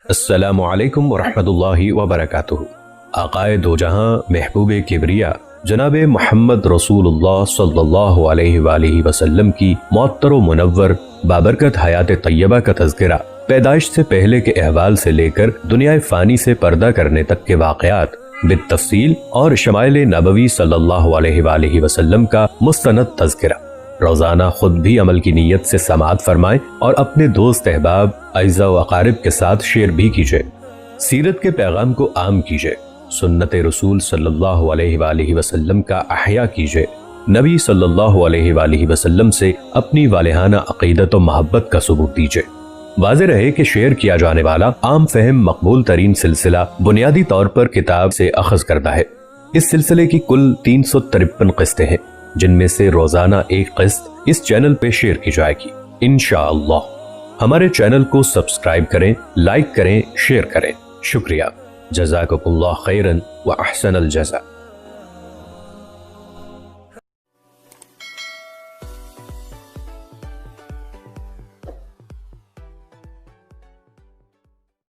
السلام علیکم ورحمۃ اللہ وبرکاتہ۔ آقائے دو جہاں محبوب کبریا جناب محمد رسول اللہ صلی اللہ علیہ وآلہ وسلم کی معطر و منور بابرکت حیات طیبہ کا تذکرہ پیدائش سے پہلے کے احوال سے لے کر دنیا فانی سے پردہ کرنے تک کے واقعات بالتفصیل اور شمائل نبوی صلی اللہ علیہ وآلہ وسلم کا مستند تذکرہ۔ روزانہ خود بھی عمل کی نیت سے سماعت فرمائیں اور اپنے دوست احباب اعزاء و اقارب کے ساتھ شیئر بھی کیجئے۔ سیرت کے پیغام کو عام کیجئے، سنت رسول صلی اللہ علیہ وآلہ وسلم کا احیاء کیجئے، نبی صلی اللہ علیہ وآلہ وسلم سے اپنی والہانہ عقیدت و محبت کا ثبوت دیجئے۔ واضح رہے کہ شیئر کیا جانے والا عام فہم مقبول ترین سلسلہ بنیادی طور پر کتاب سے اخذ کردہ ہے۔ اس سلسلے کی کل 353 قسطیں ہیں، جن میں سے روزانہ ایک قسط اس چینل پہ شیئر کی جائے گی انشاءاللہ۔ ہمارے چینل کو سبسکرائب کریں، لائک کریں، شیئر کریں۔ شکریہ۔ جزاکم اللہ خیرا و احسن الجزا۔